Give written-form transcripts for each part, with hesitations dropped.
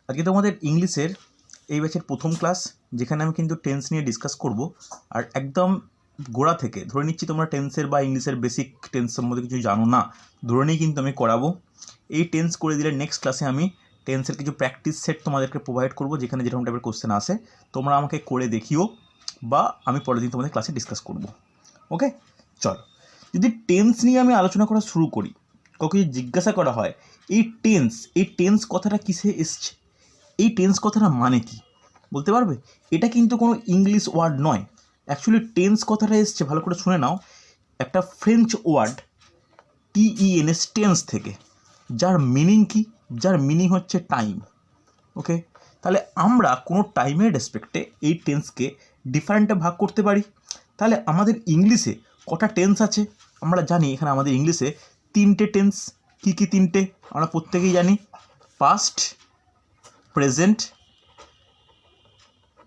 আজকে তোমাদের ইংলিশের এই ব্যাচের প্রথম ক্লাস, যেখানে আমি কিন্তু টেন্স নিয়ে ডিসকাস করব। আর একদম গোড়া থেকে ধরে নিচ্ছি তোমরা টেন্সের বা ইংলিশের বেসিক টেন্স সম্বন্ধে কিছু জানো না, ধরে নিয়েই কিন্তু আমি করাবো। এই টেন্স করে দিলে নেক্সট ক্লাসে আমি টেন্সের কিছু প্র্যাকটিস সেট তোমাদেরকে প্রোভাইড করব, যেখানে যেরকম টাইপের কোশ্চেন আসে তোমরা আমাকে করে দেখিও, বা আমি পরের দিন তোমাদের ক্লাসে ডিসকাস করব। ওকে, চল। যদি টেন্স নিয়ে আমি আলোচনা করা শুরু করি, কাউকে জিজ্ঞাসা করা হয় এই টেন্স কথাটা কিসে এসছে, এই টেন্স কথাটা মানে কি বলতে পারবে? এটা কিন্তু কোনো ইংলিশ ওয়ার্ড নয়। অ্যাকচুয়ালি টেন্স কথাটা এসছে, ভালো করে শুনে নাও, একটা ফ্রেঞ্চ ওয়ার্ড TENS, টেন্স থেকে, যার মিনিং কি? যার মিনিং হচ্ছে টাইম। ওকে, তাহলে আমরা কোনো টাইমের রেসপেক্টে এই টেন্সকে ডিফারেন্টে ভাগ করতে পারি। তাহলে আমাদের ইংলিশে কটা টেন্স আছে আমরা জানি। এখানে আমাদের ইংলিশে 3টে টেন্স। কী কী 3টে আমরা প্রত্যেকেই জানি? Past, present,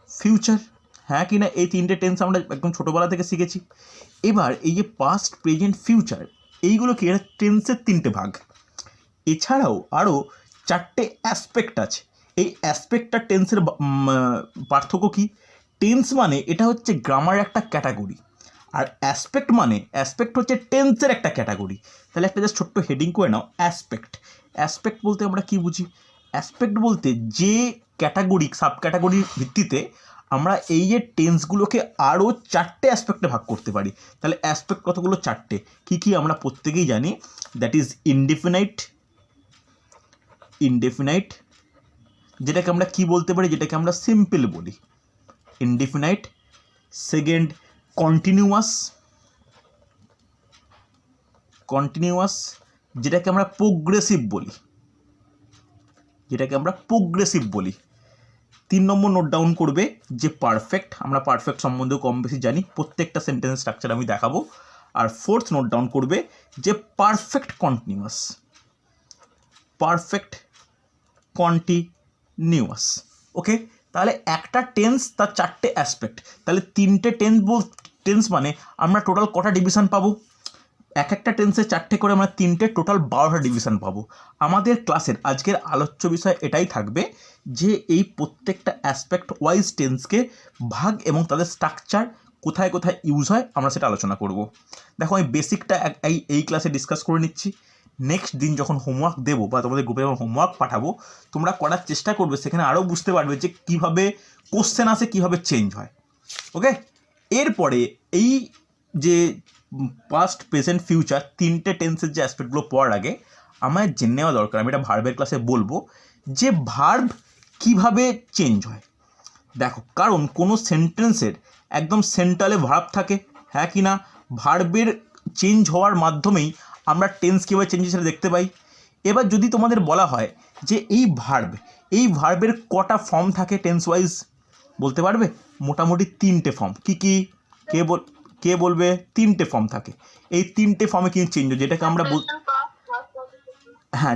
future. হ্যাঁ কি না? এই 3টে টেন্স আমরা একদম ছোটোবেলা থেকে শিখেছি। এবার এই যে পাস্ট, প্রেজেন্ট, ফিউচার, এইগুলো কি এটা টেন্সের 3টে ভাগ। এছাড়াও আরও 4টে অ্যাসপেক্ট আছে। এই অ্যাসপেক্টটা টেন্সের পার্থক্য কি? টেন্স মানে এটা হচ্ছে গ্রামারের একটা ক্যাটাগরি, আর অ্যাসপেক্ট হচ্ছে টেন্সের একটা ক্যাটাগরি। তাহলে একটা জাস্ট ছোট্ট হেডিং করে নাও, অ্যাসপেক্ট বলতে আমরা কি বুঝি? অ্যাসপেক্ট বলতে যে ক্যাটাগরি, সাব ক্যাটাগরির ভিত্তিতে আমরা এই যে টেন্সগুলোকে আরও 4টে অ্যাসপেক্টে ভাগ করতে পারি। তাহলে অ্যাসপেক্ট কতগুলো? 4টে। কী কী আমরা প্রত্যেকেই জানি। দ্যাট ইজ ইনডেফিনাইট, যেটাকে আমরা কি বলতে পারি, যেটাকে আমরা সিম্পল বলি, ইনডেফিনাইট। সেকেন্ড, কন্টিনিউয়াস, যেটাকে আমরা প্রোগ্রেসিভ বলি। 3 নম্বর নোট ডাউন করবে যে পারফেক্ট। আমরা পারফেক্ট সম্বন্ধেও কম বেশি জানি, প্রত্যেকটা সেন্টেন্স স্ট্রাকচার আমি দেখাবো। আর 4th নোট ডাউন করবে যে পারফেক্ট কন্টিনিউয়াস। ওকে, তাহলে একটা টেন্স তার 4টে অ্যাসপেক্ট। তাহলে 3টে টেন্স মানে আমরা টোটাল কটা ডিভিশন পাবো? একটা টেন্সে 4টে করে আমরা 3টে, টোটাল 12টা ডিভিশন পাবো। আমাদের ক্লাসের আজকের আলোচ্য বিষয় এটাই থাকবে যে এই প্রত্যেকটা অ্যাসপেক্ট ওয়াইজ টেন্সকে ভাগ এবং তাদের স্ট্রাকচার কোথায় কোথায় ইউজ হয় আমরা সেটা আলোচনা করব। দেখো, আমি বেসিকটা এই ক্লাসে ডিসকাস করে নিচ্ছি। নেক্সট দিন যখন হোমওয়ার্ক দেবো বা তোমাদের গ্রুপে যখন হোমওয়ার্ক পাঠাবো, তোমরা করার চেষ্টা করবে, সেখানে আরও বুঝতে পারবে যে কীভাবে কোশ্চেন আসে, কীভাবে চেঞ্জ হয়। ওকে, এরপরে এই যে পাস্ট, প্রেজেন্ট, ফিউচার 3টে টেন্সের যে অ্যাসপেক্টগুলো পড়ার আগে আমার জেনে নেওয়া দরকার, আমি এটা ভার্বের ক্লাসে বলবো, যে ভার্ব কিভাবে চেঞ্জ হয়। দেখো, কারণ কোনো সেন্টেন্সের একদম সেন্ট্রালে ভার্ব থাকে, হ্যাঁ কি না? ভার্বের চেঞ্জ হওয়ার মাধ্যমেই আমরা টেন্স কীভাবে চেঞ্জ সেটা দেখতে পাই। এবার যদি তোমাদের বলা হয় যে এই ভার্বের কটা ফর্ম থাকে টেন্স ওয়াইজ, বলতে পারবে? মোটামুটি 3টে ফর্ম। কী কী? কে বলবে? 3টে ফর্ম থাকে। এই 3টে ফর্মে কিন্তু চেঞ্জ হয়,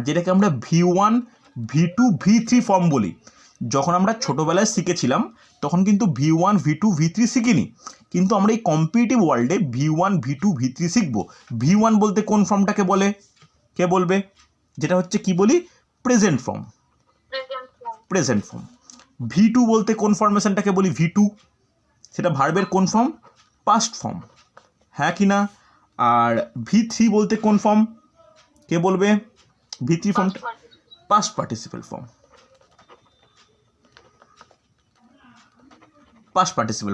যেটাকে আমরা V1, V2, V3 ফর্ম বলি। যখন আমরা ছোটোবেলায় শিখেছিলাম তখন কিন্তু V1, V2, V3 শিখিনি, কিন্তু আমরা এই কম্পিটিটিভ ওয়ার্ল্ডে V1, V2, V3 শিখবো। V1 বলতে কোন ফর্মটাকে বলে? কে বলবে? যেটা হচ্ছে কি বলি? Present form. V2 বলতে কোন ফর্মেশনটাকে বলি? V2, সেটা ভার্বের কোন ফর্ম? পাস্ট ফর্ম, হ্যাঁ কি না? আর V3 বলতে কোন ফর্ম? কে বলবে? V3 ফর্মটা পাস্ট পার্টিসিপেল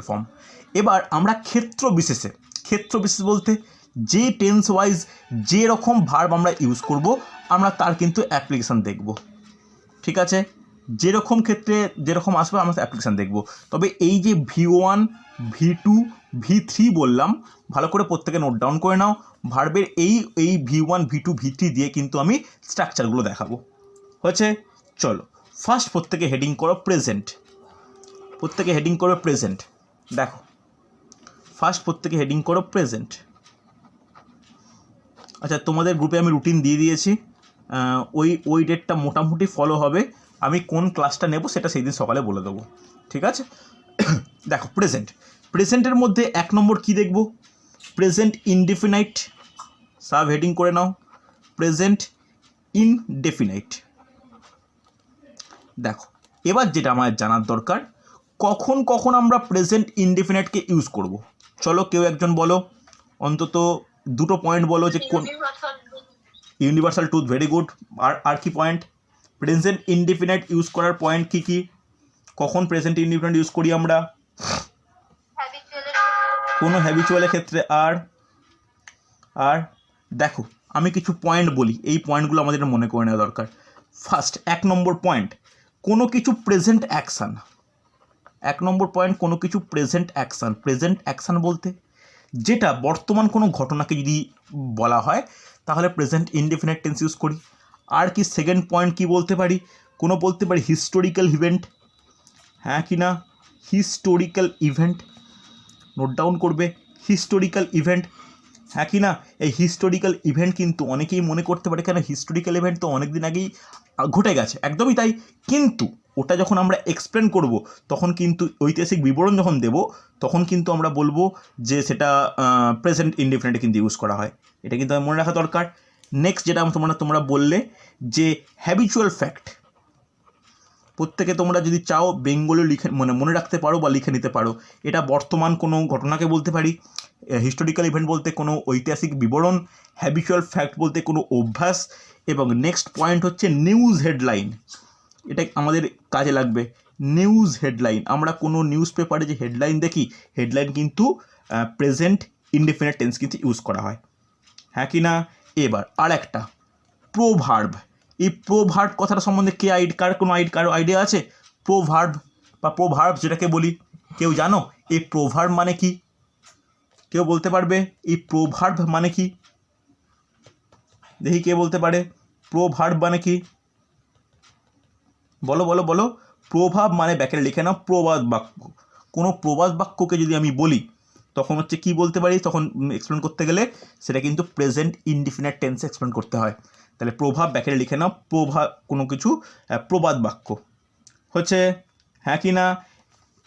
ফর্ম। এবার আমরা ক্ষেত্র বিশেষ বলতে যে টেন্স ওয়াইজ যে রকম ভার্ব আমরা ইউজ করব, আমরা তার কিন্তু অ্যাপ্লিকেশান দেখব। ঠিক আছে, যেরকম ক্ষেত্রে যেরকম আসবে আমরা অ্যাপ্লিকেশান দেখব। তবে এই যে V1, V2, V3 বললাম, ভালো করে প্রত্যেকে নোট ডাউন করে নাও। ভার্বের এই V1, V2, V3 দিয়ে কিন্তু আমি স্ট্রাকচারগুলো দেখাবো। হয়েছে? চলো, ফার্স্ট প্রত্যেকে হেডিং করো প্রেজেন্ট। দেখো, ফার্স্ট প্রত্যেকে হেডিং করো প্রেজেন্ট। আচ্ছা, তোমাদের গ্রুপে আমি রুটিন দিয়ে দিয়েছি, ওই ডেটটা মোটামুটি ফলো হবে। আমি কোন ক্লাসটা নেব সেটা সেই দিন সকালে বলে দেবো, ঠিক আছে? দেখো, প্রেজেন্টের মধ্যে 1 নম্বর কি দেখব? Present indefinite. সাব হেডিং করে নাও, প্রেজেন্ট ইনডেফিনাইট। দেখো, এবার যেটা আমার জানার দরকার, কখন কখন আমরা প্রেজেন্ট ইনডেফিনিটকে ইউজ করব। চলো কেউ একজন বলো, অন্তত দুটো পয়েন্ট বলো যে কোন। Universal truth, very good. আর কি পয়েন্ট? প্রেজেন্ট ইনডেফিনিট ইউজ করার পয়েন্ট কি কি? কখন প্রেজেন্ট ইনডেফিনিট ইউজ করি আমরা? কোনো হ্যাবিচুয়ালের ক্ষেত্রে। আর দেখো আমি কিছু পয়েন্ট বলি, এই পয়েন্টগুলো আমাদের মনে করে নেওয়া দরকার। ফার্স্ট 1 নম্বর পয়েন্ট, কোনো কিছু প্রেজেন্ট অ্যাকশান। 1 নম্বর পয়েন্ট, কোনো কিছু প্রেজেন্ট অ্যাকশান। প্রেজেন্ট অ্যাকশান বলতে যেটা বর্তমান কোনো ঘটনাকে যদি বলা হয় তাহলে প্রেজেন্ট ইনডেফিনিট টেন্স ইউজ করি। আর কি সেকেন্ড পয়েন্ট কি বলতে পারি? কোনো বলতে পারি হিস্টোরিক্যাল ইভেন্ট, হ্যাঁ কি না? হিস্টোরিক্যাল ইভেন্ট, নোট ডাউন করবে, হিস্টোরিক্যাল ইভেন্ট, হ্যাঁ কি না? এই হিস্টোরিক্যাল ইভেন্ট কিন্তু অনেকেই মনে করতে পারে কেন হিস্টোরিক্যাল ইভেন্ট তো অনেক দিন আগেই ঘটে গেছে, একদমই তাই। কিন্তু ওটা যখন আমরা এক্সপ্লেন করব তখন কিন্তু ঐতিহাসিক বিবরণ যখন দেব তখন কিন্তু আমরা বলবো যে সেটা প্রেজেন্ট ইনডেফিনিটে কিন্তু ইউজ করা হয়। এটা কিন্তু মনে রাখা দরকার। নেক্সট যেটা তোমরা বললে যে হ্যাবিচুয়াল ফ্যাক্ট, প্রত্যেকে তোমরা যদি চাও বেঙ্গলি লিখে মনে রাখতে পারো বা লিখে নিতে পারো। এটা বর্তমান কোনো ঘটনাকে বলতে পারি, হিস্টোরিক্যাল ইভেন্ট বলতে কোনো ঐতিহাসিক বিবরণ, হ্যাবিচুয়াল ফ্যাক্ট বলতে কোনো অভ্যাস, এবং নেক্সট পয়েন্ট হচ্ছে নিউজ হেডলাইন। এটা আমাদের কাজে লাগবে। নিউজ হেডলাইন, আমরা কোনো নিউজ পেপারে যে হেডলাইন দেখি, হেডলাইন কিন্তু প্রেজেন্ট ইনডেফিনিট টেন্স কিন্তু ইউজ করা হয়, হ্যাঁ কি না? এবার আর একটা প্রোভার্ব। এই প্রোভার্ব কথাটা সম্বন্ধে কারো আইডিয়া আছে? প্রোভার্ব বা প্রোভার্ব যেটাকে বলি, কেউ জানো এই প্রোভার্ব মানে কি? কেউ বলতে পারবে এই প্রোভার্ব মানে কি? দেখি কে বলতে পারে প্রোভার্ব মানে কি? বলো বলো বলো। প্রভাব মানে ব্যাকেটে লিখে নাও প্রবাদ বাক্য। কোনো প্রবাদ বাক্যকে যদি আমি বলি তখন হচ্ছে কি বলতে পারি, তখন এক্সপ্লেন করতে গেলে সেটা কিন্তু প্রেজেন্ট ইনডিফিনিট টেন্সে এক্সপ্লেন করতে হয়। তাহলে প্রভাব ব্যাকেটে লিখে নাও কোনো কিছু প্রবাদ বাক্য হচ্ছে, হ্যাঁ কি না?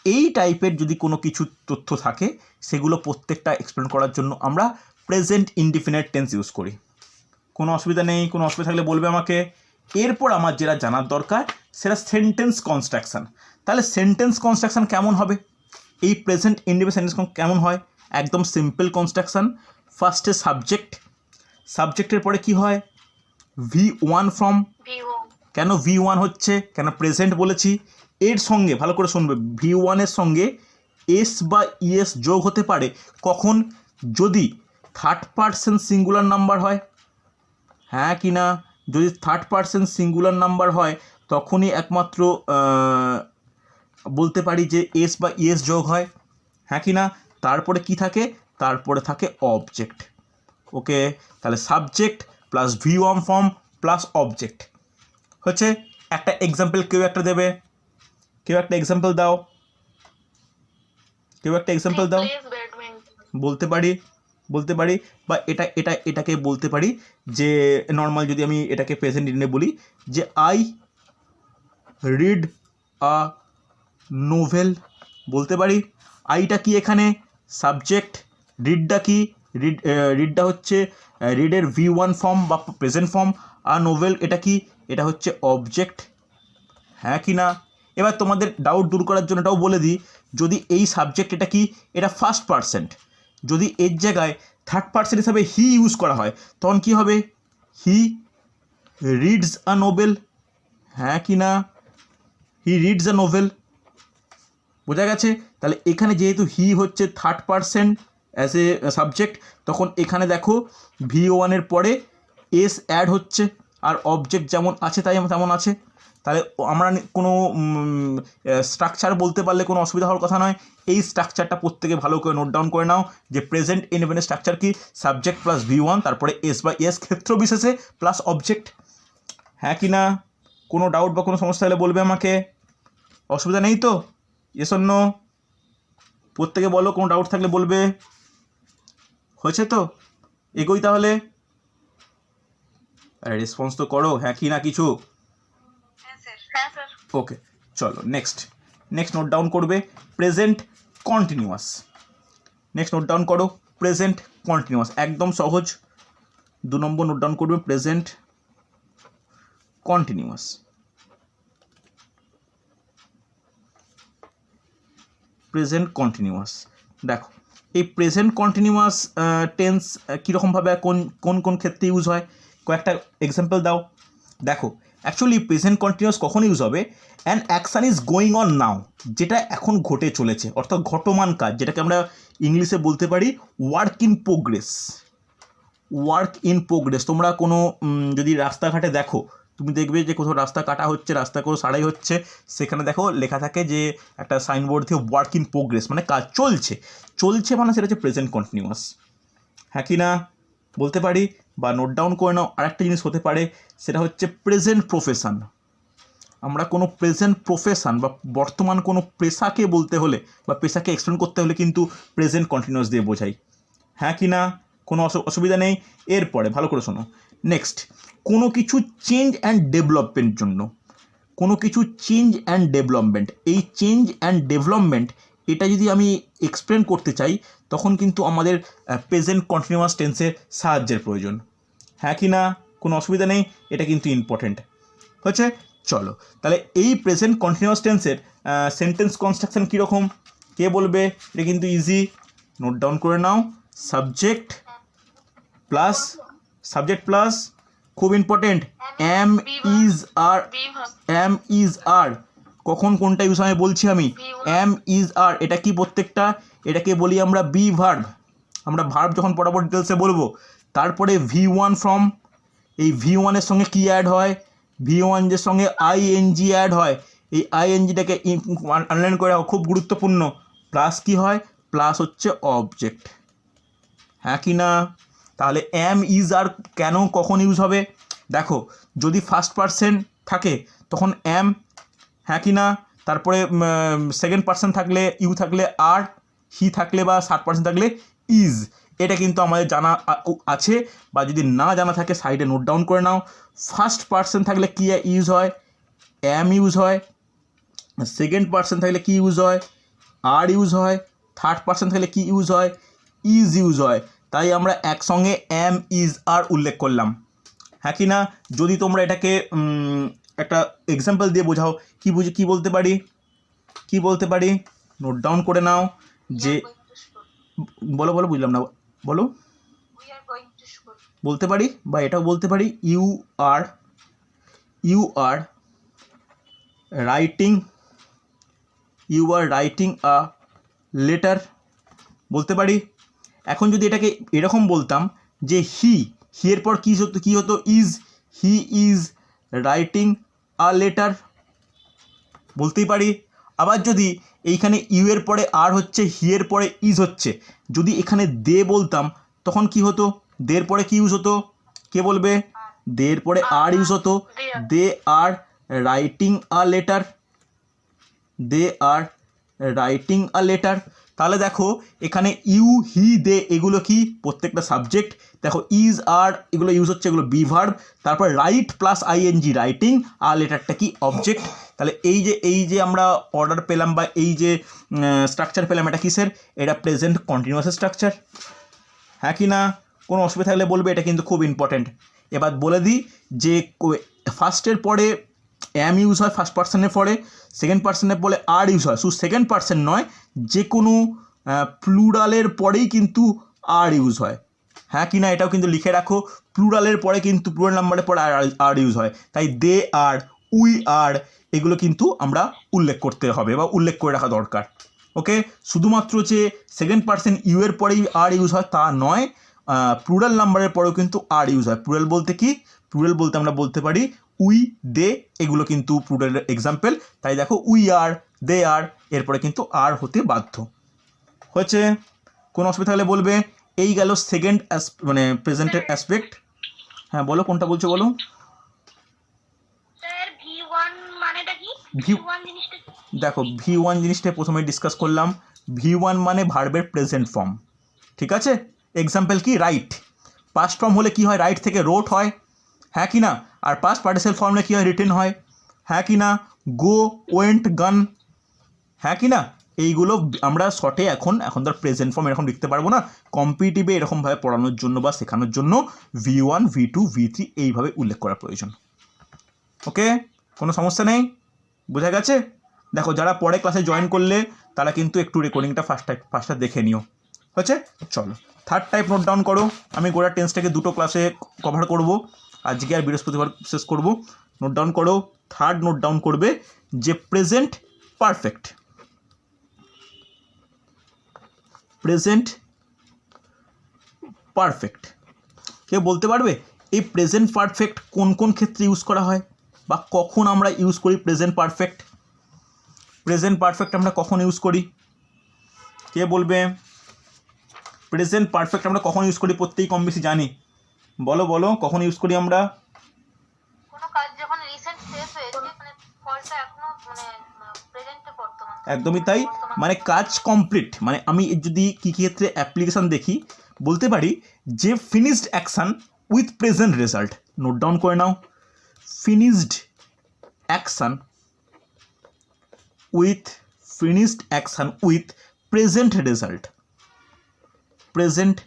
এই টাইপের যদি কোনো কিছু তথ্য থাকে সেগুলো প্রত্যেকটা এক্সপ্লেন করার জন্য আমরা প্রেজেন্ট ইনডিফিনিট টেন্স ইউজ করি। কোনো অসুবিধা নেই, কোনো অসুবিধা থাকলে বলবে আমাকে। এরপর আমার যেটা জানার দরকার সেটা সেন্টেন্স কনস্ট্রাকশান। তাহলে সেন্টেন্স কনস্ট্রাকশান কেমন হবে? এই প্রেজেন্ট ইনডিফিনিট সেন্টেন্স কেমন হয়? একদম সিম্পল কনস্ট্রাকশান। ফার্স্টে সাবজেক্টের পরে কি হয়? V1 from. কেন V1 হচ্ছে? কেন প্রেজেন্ট বলেছি। এর সঙ্গে ভালো করে শুনবে, V1 এর সঙ্গে এস বা ইএস যোগ হতে পারে কখন? যদি থার্ড পারসন সিঙ্গুলার নাম্বার হয়, হ্যাঁ কি না? যদি থার্ড পারসন সিঙ্গুলার নাম্বার হয় তখনই একমাত্র বলতে পারি যে এস বা ইএস যোগ হয়, হ্যাঁ কি না? তারপরে কি থাকে? তারপরে থাকে অবজেক্ট। ওকে, তাহলে subject plus V1 form plus object হচ্ছে। একটা এক্সাম্পল কেউ একটা দেবে, কেউ একটা এক্সাম্পল দাও, কেউ একটা এক্সাম্পল দাও। বলতে পারি বা এটাকে বলতে পারি যে নর্মাল যদি আমি এটাকে প্রেজেন্ট ইন্ডে বলি যে আই রিড আ নোভেল, বলতে পারি। আইটা কি এখানে? সাবজেক্ট। রিডটা কি? রিডটা হচ্ছে রিডের V1 ফর্ম বা প্রেজেন্ট ফর্ম। আর নোভেল এটা কি? এটা হচ্ছে অবজেক্ট, হ্যাঁ কি না? এবার তোমাদের ডাউট দূর করার জন্য এটাও বলে দিই, যদি এই সাবজেক্ট এটা কি, এটা ফার্স্ট পারসন, যদি এর জায়গায় থার্ড পারসন হিসাবে হি ইউজ করা হয় তখন কি হবে? হি রিডস আ নোভেল, হ্যাঁ কি না? হি রিডস আ নোভেল, বোঝা গেছে? তাহলে এখানে যেহেতু হি হচ্ছে third person as a subject, তখন এখানে দেখো V1 এর পরে এস অ্যাড হচ্ছে আর অবজেক্ট যেমন আছে তাই তেমন আছে। তাহলে আমরা কোনো স্ট্রাকচার বলতে পারলে কোনো অসুবিধা হওয়ার কথা নয়। এই স্ট্রাকচারটা প্রত্যেকে ভালো করে নোট ডাউন করে নাও যে প্রেজেন্ট ইনডিফিনিট স্ট্রাকচার কি? সাবজেক্ট প্লাস V1, তারপরে এস বা এস ক্ষেত্র বিশেষে প্লাস অবজেক্ট, হ্যাঁ কি না? কোনো ডাউট বা কোনো সমস্যা হলে বলবে আমাকে, অসুবিধা নেই তো? Yes or no? প্রত্যেকে বলো, কোনো ডাউট থাকলে বলবে। হয়েছে তো? এগোই তাহলে। আরে রেসপন্স তো করো, হ্যাঁ কি না কিছু? ওকে চলো নেক্সট নোট ডাউন করবে present continuous. Next note down করো প্রেজেন্ট কন্টিনিউয়াস, একদম সহজ। 2 নম্বর নোট ডাউন করবে প্রেজেন্ট কন্টিনিউয়াস। Present continuous. দেখো এই প্রেজেন্ট কন্টিনিউয়াস টেন্স কীরকমভাবে কোন কোন কোন ক্ষেত্রে ইউজ হয়, কয়েকটা এক্সাম্পল দাও। দেখো অ্যাকচুয়ালি প্রেজেন্ট কন্টিনিউয়াস কখন ইউজ হবে, an action is going on নাও, যেটা এখন ঘটে চলেছে, অর্থাৎ ঘটমান কাজ, যেটাকে আমরা ইংলিশে বলতে পারি work in progress. Work in progress. তোমরা কোনো যদি রাস্তাঘাটে দেখো, তুমি দেখবে যে কোথাও রাস্তা কাটা হচ্ছে, রাস্তা কোনো সারাই হচ্ছে, সেখানে দেখো লেখা থাকে যে একটা সাইনবোর্ড থেকে ওয়ার্ক ইন প্রোগ্রেস, মানে কাজ চলছে। চলছে মানে সেটা হচ্ছে প্রেজেন্ট কন্টিনিউয়াস, হ্যাঁ কি না বলতে পারি। বা নোট ডাউন করে নাও, আরেকটা জিনিস হতে পারে, সেটা হচ্ছে প্রেজেন্ট প্রফেশন। আমরা কোনো প্রেজেন্ট প্রফেশন বা বর্তমান কোনো পেশাকে বলতে হলে বা পেশাকে এক্সপ্লেন করতে হলে কিন্তু প্রেজেন্ট কন্টিনিউয়াস দিয়ে বোঝাই, হ্যাঁ কি না, কোনো অসুবিধা নেই। এরপরে ভালো করে শোনো, নেক্সট, কোনো কিছু চেঞ্জ অ্যান্ড ডেভেলপমেন্ট জন্য, কোনো কিছু চেঞ্জ অ্যান্ড ডেভেলপমেন্ট, এই চেঞ্জ অ্যান্ড ডেভেলপমেন্ট এটা যদি আমি এক্সপ্লেন করতে চাই তখন কিন্তু আমাদের প্রেজেন্ট কন্টিনিউয়াস টেন্সের সাহায্যের প্রয়োজন, হ্যাঁ কি না, কোনো অসুবিধা নেই, এটা কিন্তু ইম্পর্টেন্ট হচ্ছে। চলো তাহলে এই প্রেজেন্ট কন্টিনিউয়াস টেন্সের সেন্টেন্স কনস্ট্রাকশন কীরকম কে বলবে, এটা কিন্তু ইজি, নোট ডাউন করে নাও। সাবজেক্ট প্লাস খুব ইম্পর্টেন্ট এম ইজ আর, কখন কোনটা ইউজ আমি বলছি আমি, এম ইজ আর, এটা কি প্রত্যেকটা, এটাকে বলি আমরা বি ভার্ব। আমরা ভার্ব যখন পড়াবো ডিটেলসে বলবো। তারপরে V1 ফ্রম, এই V1 এর সঙ্গে কি অ্যাড হয়, V1 এর সঙ্গে আইএনজি অ্যাড হয়, এই আইএনজিটাকে আন্ডারলাইন করে খুব গুরুত্বপূর্ণ। প্লাস কি হয়, প্লাস হচ্ছে অবজেক্ট, হ্যাঁ কি না। তাহলে এম ইজ আর কেন কখন ইউজ হবে, দেখো যদি ফার্স্ট পারসন থাকে তখন এম, হ্যাঁ কি না, তারপরে সেকেন্ড পারসন থাকলে ইউ থাকলে আর, হি থাকলে বা থার্ড পারসন থাকলে ইজ। এটা কিন্তু আমাদের জানা আছে, বা যদি না জানা থাকে সাইডে নোট ডাউন করে নাও। ফার্স্ট পারসন থাকলে কি ইউজ হয়, এম ইউজ হয়। সেকেন্ড পারসন থাকলে কি ইউজ হয়, আর ইউজ হয়। থার্ড পারসন থাকলে কি ইউজ হয়, ইজ ইউজ হয়। তাই আমরা একসঙ্গে এম ইজ আর উল্লেখ করলাম, হ্যাঁ কি না। যদি তোমরা এটাকে একটা এক্সাম্পল দিয়ে বোঝাও, কি বলতে পারি, নোট ডাউন করে নাও। যে বলো বুঝলাম না, বলো। বলতে পারি, বা এটাও বলতে পারি, you are writing a letter, বলতে পারি। এখন যদি এটাকে এরকম বলতাম যে হি এর পর কী হতো, he is writing a letter, বলতেই পারি। আবার যদি এইখানে ইউ এর পরে আর হচ্ছে, হি এর পরে ইজ হচ্ছে, যদি এখানে দে বলতাম তখন কি হতো, দের পরে কি ইউজ হতো, কে বলবে, দের পরে আর ইউজ হতো, দে আর রাইটিং আ লেটার। তাহলে দেখো এখানে ইউ, হি, দে এগুলো কি প্রত্যেকটা সাবজেক্ট, দেখো ইজ আর এগুলো ইউজ হচ্ছে, এগুলো বি ভার্ব। তারপর রাইট প্লাস আইএনজি, রাইটিং, আর লেটারটা কি অবজেক্ট। তাহলে এই যে আমরা অর্ডার পেলাম বা এই যে স্ট্রাকচার পেলাম, এটা কিসের, এটা প্রেজেন্ট কন্টিনিউয়াস স্ট্রাকচার, হ্যাঁ কি না। কোনো অসুবিধা থাকলে বলবে, এটা কিন্তু খুব ইম্পর্টেন্ট। এবার বলে দিই যে ফার্স্টের পরে এম ইউজ হয়, ফার্স্ট পার্সনের পরে, সেকেন্ড পার্সনের পরে আর ইউজ হয়, শুধু সেকেন্ড পার্সন নয়, যে কোনো প্লুরালের পরেই কিন্তু আর ইউজ হয়, হ্যাঁ কি না। এটাও কিন্তু লিখে রাখো, প্লুরালের পরে কিন্তু প্লুরাল নাম্বারের পরে আর ইউজ হয়। তাই দে আর, উই আর এগুলো কিন্তু আমরা উল্লেখ করতে হবে বা উল্লেখ করে রাখা দরকার। ওকে, শুধুমাত্র যে সেকেন্ড পার্সন ইউ এর পরেই আর ইউজ হয় তা নয়, প্লুরাল নাম্বারের পরেও কিন্তু আর ইউজ হয়। প্লুরাল বলতে কি, প্লুরাল বলতে আমরা বলতে পারি উই, দে, এগুলো কিন্তু প্লুরালের এক্সাম্পল। তাই দেখো উই আর, দে আর, এরপরে কিন্তু আর হতে বাধ্য হয়েছে। কোনো অসুবিধা থাকলে বলবে। এই গেল সেকেন্ড মানে প্রেজেন্টের অ্যাসপেক্ট। হ্যাঁ বলো, কোনটা বলছো বলো। দেখো V1 জিনিসটা প্রথমে ডিসকাস করলাম। V1 মানে ভার্বের প্রেজেন্ট ফর্ম, ঠিক আছে। এক্সাম্পল কি, রাইট, পাস্ট ফর্ম হলে কি হয়, রাইট থেকে রোট হয়, হ্যাঁ কি না। আর পাস্ট পার্টিসিপল ফর্মে কী হয়, রিটেন হয়, হ্যাঁ কি না। গো, ওয়েন্ট, গান, হ্যাঁ কি না। এইগুলো আমরা শর্টে এখন ধর প্রেজেন্ট ফর্ম এরকম লিখতে পারবো না, কম্পিটিটিভে এরকমভাবে পড়ানোর জন্য বা শেখানোর জন্য V1, V2, V3 এইভাবে উল্লেখ করা প্রয়োজন। ওকে, কোনো সমস্যা নেই, বোঝা গেছে। দেখো যারা পরে ক্লাসে জয়েন করলে তারা কিন্তু একটু রেকর্ডিংটা ফার্স্টটা দেখে নিও। হচ্ছে, চলো থার্ড টাইপ নোট ডাউন করো। আমি গোটা টেন্সটাকে দুটো ক্লাসে কভার করব, আজকে আর বৃহস্পতিবার শেষ করব। নোট ডাউন করো। থার্ড নোট ডাউন করবে যে প্রেজেন্ট পারফেক্ট। প্রেজেন্ট পারফেক্ট, কেউ বলতে পারবে এই প্রেজেন্ট পারফেক্ট কোন কোন ক্ষেত্রে ইউজ করা হয় বা কখন আমরা ইউজ করি প্রেজেন্ট পারফেক্ট? প্রেজেন্ট পারফেক্ট আমরা কখন ইউজ করি? কে বলবে প্রেজেন্ট পারফেক্ট আমরা কখন ইউজ করি? প্রত্যেকেই কম বেশি জানি, বলো বলো কখন ইউজ করি আমরা? কোনো কাজ যখন রিসেন্ট শেষ হয়েছে, মানে ফলটা এখনো মানে প্রেজেন্টে বর্তমান। একদমই তাই, মানে কাজ কমপ্লিট। মানে আমি যদি কী ক্ষেত্রে অ্যাপ্লিকেশান দেখি, বলতে পারি যে finished action with present result. Note down করে নাও, finished action with present result. Present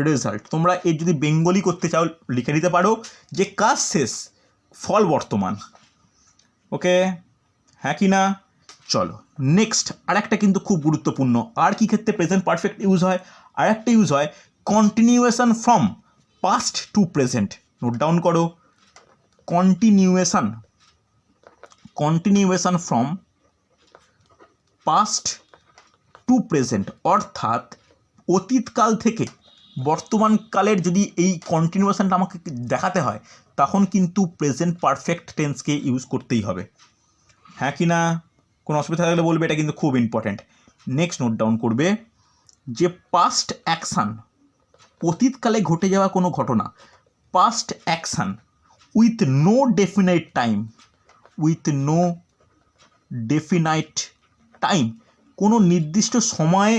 result তোমরা এর যদি বেঙ্গলি করতে চাও লিখে নিতে পারো যে কাজ শেষ, ফল বর্তমান। ওকে, হ্যাঁ কি না? চলো নেক্সট আর একটা কিন্তু খুব গুরুত্বপূর্ণ। আর কি ক্ষেত্রে প্রেজেন্ট পারফেক্ট ইউজ হয়? আর একটা ইউজ হয় continuation from past to present. Note down করো, continuation from past to present, অর্থাৎ অতীতকাল থেকে বর্তমানকালের যদি এই কন্টিনিউয়েশনটা আমাকে দেখাতে হয়, তখন কিন্তু প্রেজেন্ট পারফেক্ট টেন্সকে ইউজ করতেই হবে। হ্যাঁ কি না? কোনো অসুবিধা থাকলে বলবে, এটা কিন্তু খুব ইম্পর্ট্যান্ট। নেক্সট নোট ডাউন করবে যে পাস্ট অ্যাকশান, অতীতকালে ঘটে যাওয়া কোনো ঘটনা, past action with no definite time, কোনো নির্দিষ্ট সময়ে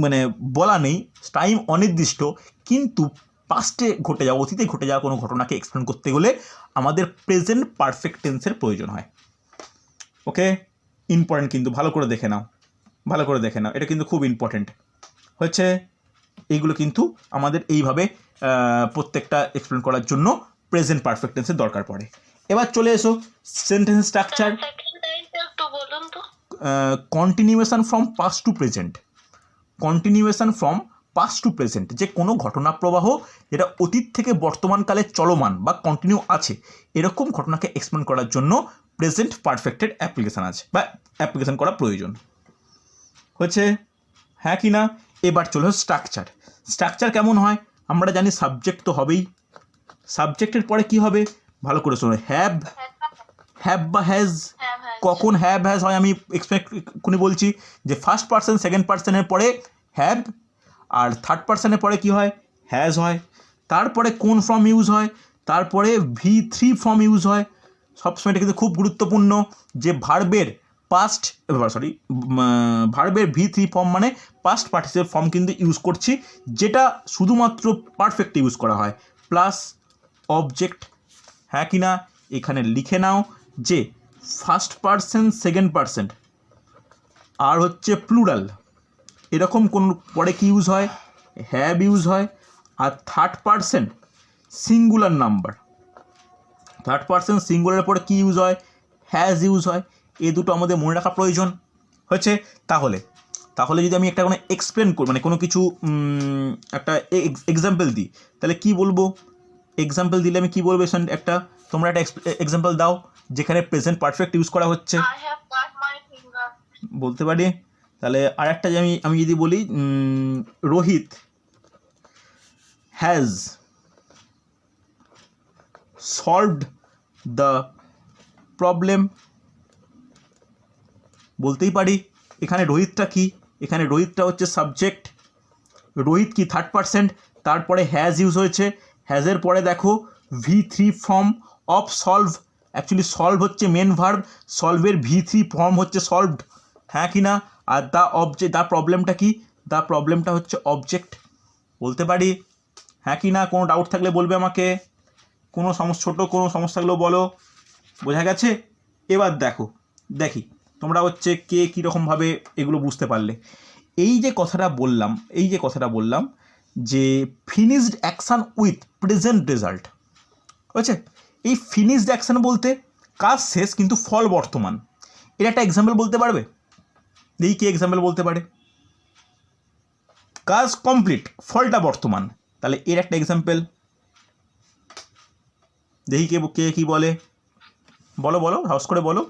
মানে বলা নেই, টাইম অনির্দিষ্ট, কিন্তু পাস্টে ঘটে যাওয়া, অতীতে ঘটে যাওয়া কোনো ঘটনাকে এক্সপ্লেন করতে গেলে আমাদের প্রেজেন্ট পারফেক্ট টেন্সের প্রয়োজন হয়। ওকে, ইম্পর্টেন্ট কিন্তু, ভালো করে দেখে নাও, এটা কিন্তু খুব ইম্পর্টেন্ট হচ্ছে। এইগুলো কিন্তু আমাদের এইভাবে প্রত্যেকটা এক্সপ্লেন করার জন্য প্রেজেন্ট পারফেক্ট টেন্সের দরকার পড়ে। এবার চলে এসো sentence structure. Continuation from past to present, যে কোনো ঘটনা প্রবাহ যেটা অতীত থেকে বর্তমানকালে চলমান বা কন্টিনিউ আছে, এরকম ঘটনাকে এক্সপ্লেন করার জন্য প্রেজেন্ট পারফেক্টের অ্যাপ্লিকেশান আছে বা অ্যাপ্লিকেশান করা প্রয়োজন হচ্ছে। হ্যাঁ কি না? এবার চলে স্ট্রাকচার কেমন হয়? আমরা জানি সাবজেক্ট তো হবেই, সাবজেক্টের পরে কি হবে ভালো করে শোনো, হ্যাভ বা হ্যাজ। কখন হ্যাভ হ্যাজ হয় আমি এক্ষুনি বলছি, যে ফার্স্ট পার্সন সেকেন্ড পার্সনের পরে হ্যাভ, আর থার্ড পার্সনের পরে কি হয়? হ্যাজ হয়। তারপরে কোন ফর্ম ইউজ হয়? তারপরে V3 ফর্ম ইউজ হয়। সবসময় এটা কিন্তু খুব গুরুত্বপূর্ণ যে ভার্বের V3 ফর্ম মানে পাস্ট পার্টিসিপেল ফর্ম কিন্তু ইউজ করছি, যেটা শুধুমাত্র পারফেক্ট ইউজ করা হয়, প্লাস অবজেক্ট। হ্যাঁ কি না? এখানে লিখে নাও যে ফার্স্ট পার্সন সেকেন্ড পার্সন আর হচ্ছে প্লুরাল, এরকম কোন পরে কি ইউজ হয়? হ্যাভ ইউজ হয়। আর third person singular number, third person সিঙ্গুলারের পরে কি ইউজ হয়? হ্যাজ ইউজ হয়। এই দুটো আমাদের মনে রাখা প্রয়োজন হচ্ছে। তাহলে যদি আমি একটা কোনো এক্সপ্লেন করি, মানে কোনো কিছু একটা এক্সাম্পল দিই, তাহলে কি বলবো? এক্সাম্পল দিলে আমি কি বলবো? একটা তোমরা একটা এক্সাম্পল দাও যেখানে প্রেজেন্ট পারফেক্ট ইউজ করা হচ্ছে, বলতে পারি। তাহলে আর একটা যে আমি যদি বলি Rohit has solved the problem, বলতেই পারি। এখানে রোহিতটা কি? এখানে রোহিতটা হচ্ছে সাবজেক্ট, রোহিত কি থার্ড পার্সন, তারপরে হ্যাজ ইউজ হয়েছে। হ্যাজের পরে দেখো V3 form of solve, actually solve হচ্ছে মেন ভার্ব, সলভের V3 ফর্ম হচ্ছে সলভড। হ্যাঁ কি না? আর দ্য প্রবলেমটা কি? দ্য প্রবলেমটা হচ্ছে অবজেক্ট, বলতে পারি। হ্যাঁ কি না? কোনো ডাউট থাকলে বলবে আমাকে, ছোটো কোনো সমস্যা থাকলেও বলো। বোঝা গেছে? এবার দেখি তোমরা হচ্ছে কে কীরকমভাবে এগুলো বুঝতে পারলে। এই যে কথাটা বললাম যে finished action with present result হচ্ছে, এই ফিনিশড অ্যাকশান বলতে কাজ শেষ কিন্তু ফল বর্তমান। এর একটা এক্সাম্পল বলতে পারবে? দেখি কি এক্সাম্পল বলতে পারে। কাজ কমপ্লিট, ফলটা বর্তমান, তাহলে এর একটা এক্সাম্পল দেখি কে কে কি বলে। বলো বলো, হাউস করে বলো।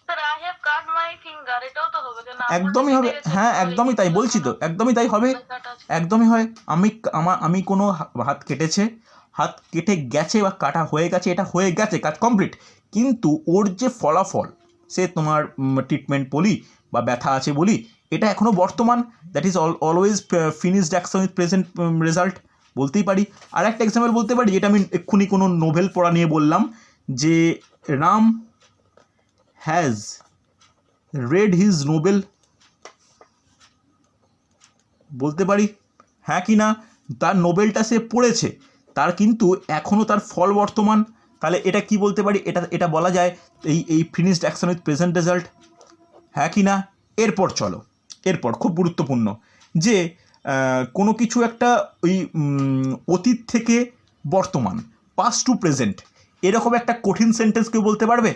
Sir I have cut my finger, এটাও তো হবে না? একদমই হবে, হ্যাঁ একদমই তাই বলছি তো, একদমই তাই হবে, একদমই হয়। আমি কোনো হাত কেটেছে, হাত কেটে গেছে বা কাটা হয়ে গেছে, এটা হয়ে গেছে, কাজ কমপ্লিট, কিন্তু ওর যে ফলাফল, সে তোমার ট্রিটমেন্ট বলি বা ব্যথা আছে বলি, এটা এখনও বর্তমান, that is always finished action with present result বলতেই পারি। আর একটা এক্সাম্পল বলতে পারি, যেটা আমি এক্ষুনি কোনো নোভেল পড়া নিয়ে বললাম, যে Ram has read his Nobel, বলতে পারি হ্যাঁ কি না, তার নোবেলটা সে পড়েছে, তার কিন্তু এখনও তার ফল বর্তমান, তাহলে এটা কি বলতে পারি, এটা বলা যায় এই finished action with present result, হ্যাঁ কি না। এরপর চলো, এরপর খুব গুরুত্বপূর্ণ, যে কোনো কিছু একটা ওই অতীত থেকে বর্তমান, পাস্ট টু প্রেজেন্ট, এরকম একটা কঠিন সেন্টেন্স কেউ বলতে পারবে?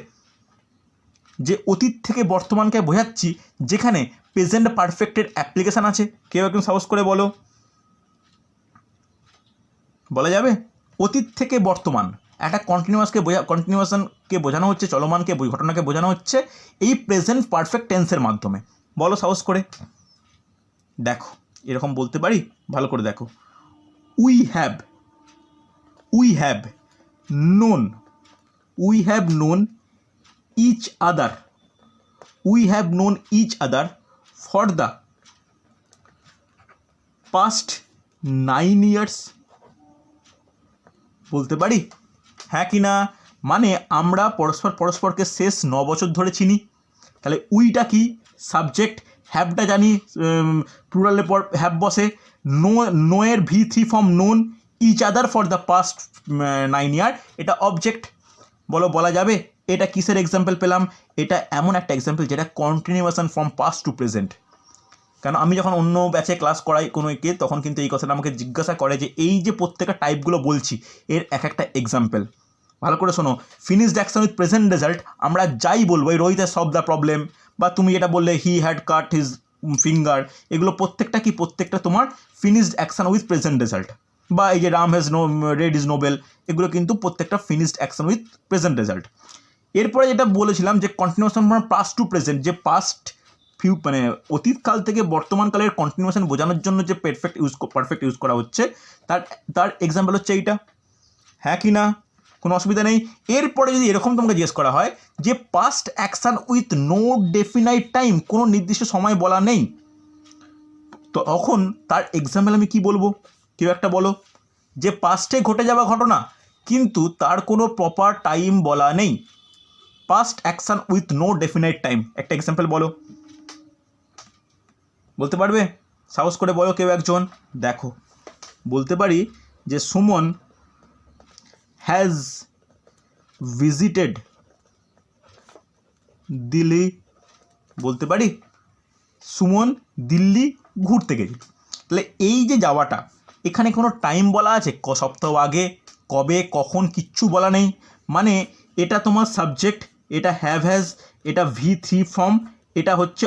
যে অতীত থেকে বর্তমানকে বোঝাচ্ছি, যেখানে প্রেজেন্ট পারফেক্টের অ্যাপ্লিকেশান আছে, কেউ একদম সাহস করে বলো, বলা যাবে? অতীত থেকে বর্তমান একটা কন্টিনিউয়াসনকে বোঝানো হচ্ছে, চলমানকে ঘটনাকে বোঝানো হচ্ছে এই প্রেজেন্ট পারফেক্ট টেন্সের মাধ্যমে। বলো সাহস করে। দেখো এরকম বলতে পারি, ভালো করে দেখো। We have known each other for the past 9 years, বলতে পারি হ্যাঁ কি না। মানে আমরা পরস্পরকে শেষ 9 বছর ধরে চিনি, তাহলে উইটা কি সাবজেক্ট, হ্যাভটা জানি প্লুরালের পর হ্যাভ বসে, নোয়ের V3 form known, each other for the past 9 year, এটা অবজেক্ট। বলা যাবে এটা কিসের এক্সাম্পল পেলাম? এটা এমন একটা এক্সাম্পল যেটা continuation from past to present. কারণ আমি যখন অন্য ব্যাচে ক্লাস করাই কোনো একে, তখন কিন্তু এই কথাটা আমাকে জিজ্ঞাসা করে যে এই যে প্রত্যেকটা টাইপগুলো বলছি, এর এক একটা এক্সাম্পল ভালো করে শোনো। Finished action with present result, আমরা যাই বলবো, এই Rohit has solved the problem, বা তুমি যেটা বললে he had cut his finger, এগুলো প্রত্যেকটা তোমার finished action with present result. বা এই যে Ram has read his novel, এগুলো কিন্তু প্রত্যেকটা finished action with present result. এরপরে যেটা বলেছিলাম যে continuation from past to present, যে পাস্ট মানে অতীতকাল থেকে বর্তমানকালের কন্টিনিউশন বোঝানোর জন্য যে পারফেক্ট ইউজ করা হচ্ছে, তার এক্সাম্পল হচ্ছে এইটা, হ্যাঁ কি না, কোনো অসুবিধা নেই। এরপরে যদি এরকম তোমাকে জিজ্ঞেস করা হয় যে past action with no definite time, কোনো নির্দিষ্ট সময় বলা নেই, তো তখন তার এক্সাম্পল আমি কি বলবো? কেউ একটা বলো, যে পাস্টে ঘটে যাওয়া ঘটনা কিন্তু তার কোনো প্রপার টাইম বলা নেই, past action with no definite time, একটা এক্সাম্পল বলো, বলতে পারবে? সাহস করে বলো কেউ একজন। দেখো বলতে পারি যে সুমন হ্যাজ ভিজিটেড দিল্লি, বলতে পারি সুমন দিল্লি ঘুরতে গেছিল। তাহলে এই যে যাওয়াটা, এখানে কোনো টাইম বলা আছে? সপ্তাহ আগে, কবে, কখন, কিচ্ছু বলা নেই। মানে এটা তোমার সাবজেক্ট, এটা হ্যাজ, এটা V3 ফর্ম, এটা হচ্ছে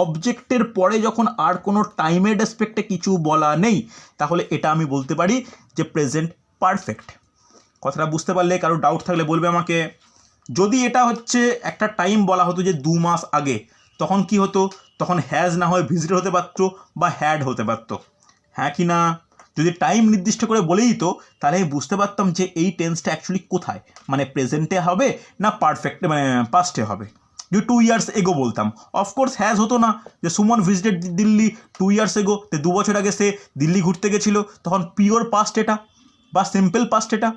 অবজেক্টের পরে যখন আর কোনো টাইমের রেসপেক্টে কিছু বলা নেই, তাহলে এটা আমি বলতে পারি যে প্রেজেন্ট পারফেক্ট। কথাটা বুঝতে পারলে? কারো ডাউট থাকলে বলবে আমাকে। যদি এটা হচ্ছে একটা টাইম বলা হতো যে 2 মাস আগে, তখন কি হতো? তখন হ্যাজ না হয় ভিজিটেড হতে পারতো বা হ্যাড হতে পারতো, হ্যাঁ কি না। যদি টাইম নির্দিষ্ট করে বলেই দিত, তাহলে আমি বুঝতে পারতাম যে এই টেন্সটা অ্যাকচুয়ালি কোথায়, মানে প্রেজেন্টে হবে না পারফেক্টে মানে পাস্টে হবে। যদি 2 years এগো বলতাম, অফকোর্স হ্যাজ হতো না, যে সুমন ভিজিটেড দিল্লি 2 years এগো, তো 2 বছর আগে সে দিল্লি ঘুরতে গেছিলো, তখন পিওর পাস্ট এটা বা সিম্পল পাস্ট এটা,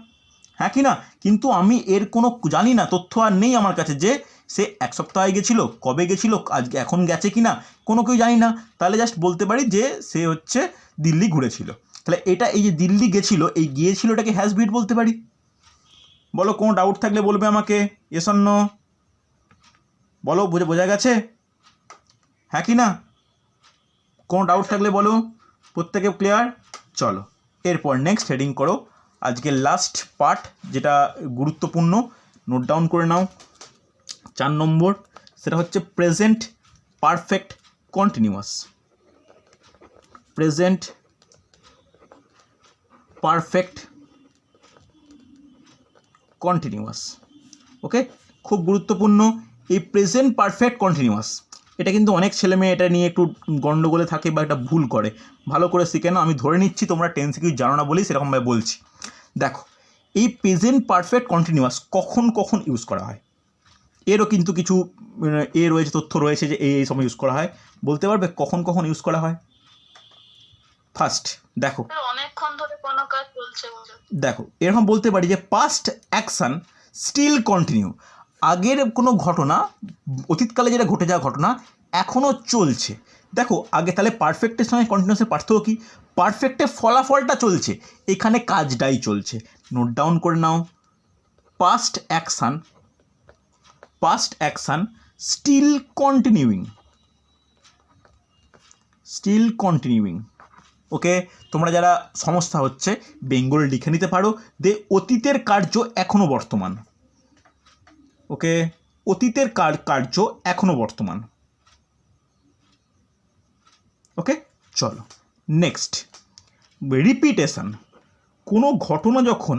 হ্যাঁ কি না। কিন্তু আমি এর কোনো জানি না, তথ্য আর নেই আমার কাছে যে সে 1 সপ্তাহ আগে গেছিলো, কবে গেছিলো, আজকে এখন গেছে কি না, কোনো কেউ জানি না। তাহলে জাস্ট বলতে পারি যে সে হচ্ছে দিল্লি ঘুরেছিল। তাহলে এটা এই যে দিল্লি গেছিলো, এই গিয়েছিলোটাকে হ্যাজ বিট বলতে পারি। বলো কোনো ডাউট থাকলে বলবে আমাকে, এস অর নো বলো, বোঝা গেছে, হ্যাঁ কি না। কোনো ডাউট থাকলে বলো, প্রত্যেকে ক্লিয়ার? চলো এরপর নেক্সট হেডিং করো, আজকে লাস্ট পার্ট যেটা গুরুত্বপূর্ণ, নোট ডাউন করে নাও। 4 নম্বর, সেটা হচ্ছে present perfect continuous. Present perfect continuous. Okay, খুব গুরুত্বপূর্ণ এই প্রেজেন্ট পারফেক্ট কন্টিনিউয়াস। এটা কিন্তু অনেক ছেলেমেয়ে এটা নিয়ে একটু গণ্ডগোলে থাকে বা একটা ভুল করে, ভালো করে শিখে নাও। আমি ধরে নিচ্ছি তোমরা টেন্স কিছু জানো না বলেই সেরকমভাবে বলছি। দেখো, এই প্রেজেন্ট পারফেক্ট কন্টিনিউয়াস কখন কখন ইউজ করা হয়, এরও কিন্তু কিছু রয়েছে, তথ্য রয়েছে যে এই সময় ইউজ করা হয়। বলতে পারবে কখন কখন ইউজ করা হয়? ফার্স্ট দেখো, অনেকক্ষণ ধরে কোনো কাজ চলছে বলে। দেখো এরকম বলতে পারি যে পাস্ট অ্যাকশন স্টিল কন্টিনিউ। আগের কোনো ঘটনা, অতীতকালে যেটা ঘটে যাওয়া ঘটনা এখনও চলছে। দেখো আগে তাহলে পারফেক্টের সঙ্গে কন্টিনিউয়াসের পার্থক্য কী? পারফেক্টে ফলাফলটা চলছে, এখানে কাজটাই চলছে। নোট ডাউন করে নাও, পাস্ট অ্যাকশন স্টিল কন্টিনিউইং। ওকে, তোমরা যারা সমস্যা হচ্ছে বেঙ্গল লিখে নিতে পারো, অতীতের কার্য এখনও বর্তমান। ওকে, অতীতের কার্য এখনও বর্তমান। ওকে, চলো নেক্সট, রিপিটেশন। কোনো ঘটনা যখন